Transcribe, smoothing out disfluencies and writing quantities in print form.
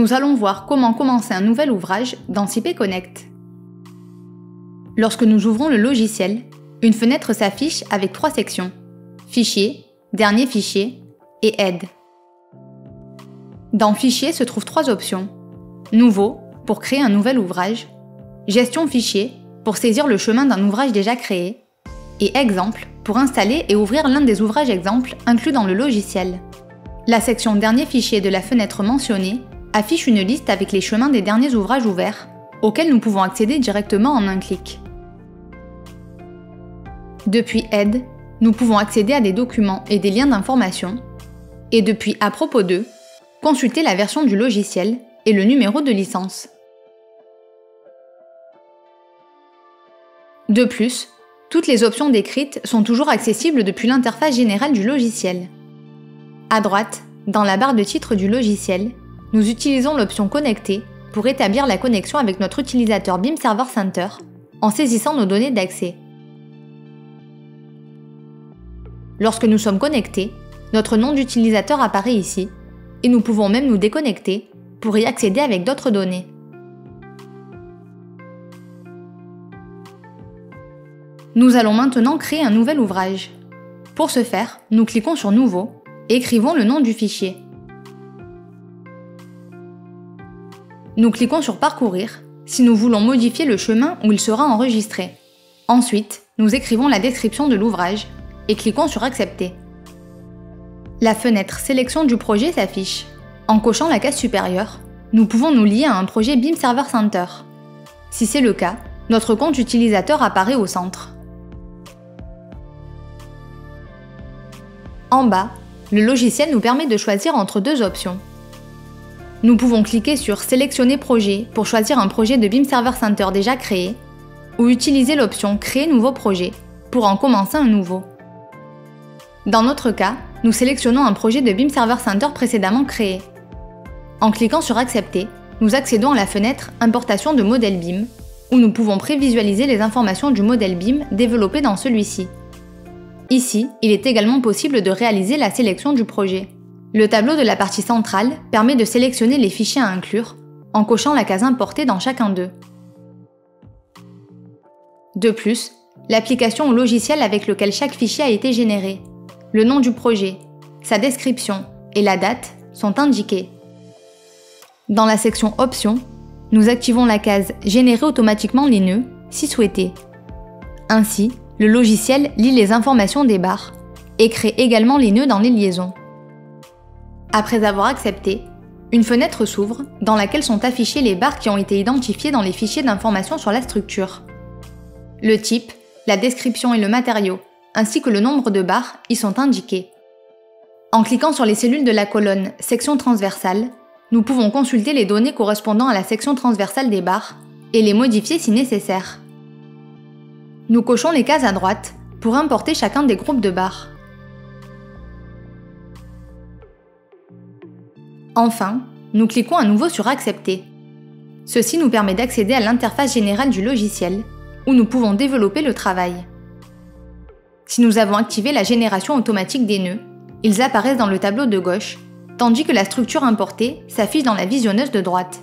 Nous allons voir comment commencer un nouvel ouvrage dans CP Connect. Lorsque nous ouvrons le logiciel, une fenêtre s'affiche avec 3 sections: Fichier, Dernier fichier et Aide. Dans Fichier se trouvent 3 options: Nouveau pour créer un nouvel ouvrage, Gestion fichier pour saisir le chemin d'un ouvrage déjà créé, et Exemple pour installer et ouvrir l'un des ouvrages exemples inclus dans le logiciel. La section Dernier fichier de la fenêtre mentionnée affiche une liste avec les chemins des derniers ouvrages ouverts, auxquels nous pouvons accéder directement en un clic. Depuis Aide, nous pouvons accéder à des documents et des liens d'information, et depuis À propos d'eux, consulter la version du logiciel et le numéro de licence. De plus, toutes les options décrites sont toujours accessibles depuis l'interface générale du logiciel. À droite, dans la barre de titre du logiciel, nous utilisons l'option Connecter pour établir la connexion avec notre utilisateur BIM Server Center en saisissant nos données d'accès. Lorsque nous sommes connectés, notre nom d'utilisateur apparaît ici et nous pouvons même nous déconnecter pour y accéder avec d'autres données. Nous allons maintenant créer un nouvel ouvrage. Pour ce faire, nous cliquons sur Nouveau et écrivons le nom du fichier. Nous cliquons sur Parcourir si nous voulons modifier le chemin où il sera enregistré. Ensuite, nous écrivons la description de l'ouvrage et cliquons sur Accepter. La fenêtre Sélection du projet s'affiche. En cochant la case supérieure, nous pouvons nous lier à un projet BIM Server Center. Si c'est le cas, notre compte utilisateur apparaît au centre. En bas, le logiciel nous permet de choisir entre 2 options. Nous pouvons cliquer sur Sélectionner projet pour choisir un projet de BIM Server Center déjà créé, ou utiliser l'option Créer nouveau projet pour en commencer un nouveau. Dans notre cas, nous sélectionnons un projet de BIM Server Center précédemment créé. En cliquant sur Accepter, nous accédons à la fenêtre Importation de modèle BIM, où nous pouvons prévisualiser les informations du modèle BIM développé dans celui-ci. Ici, il est également possible de réaliser la sélection du projet. Le tableau de la partie centrale permet de sélectionner les fichiers à inclure en cochant la case Importer dans chacun d'eux. De plus, l'application ou logiciel avec lequel chaque fichier a été généré, le nom du projet, sa description et la date sont indiqués. Dans la section Options, nous activons la case Générer automatiquement les nœuds si souhaité. Ainsi, le logiciel lit les informations des barres et crée également les nœuds dans les liaisons. Après avoir accepté, une fenêtre s'ouvre dans laquelle sont affichées les barres qui ont été identifiées dans les fichiers d'information sur la structure. Le type, la description et le matériau, ainsi que le nombre de barres y sont indiqués. En cliquant sur les cellules de la colonne « Section transversale », nous pouvons consulter les données correspondant à la section transversale des barres et les modifier si nécessaire. Nous cochons les cases à droite pour importer chacun des groupes de barres. Enfin, nous cliquons à nouveau sur Accepter. Ceci nous permet d'accéder à l'interface générale du logiciel, où nous pouvons développer le travail. Si nous avons activé la génération automatique des nœuds, ils apparaissent dans le tableau de gauche, tandis que la structure importée s'affiche dans la visionneuse de droite.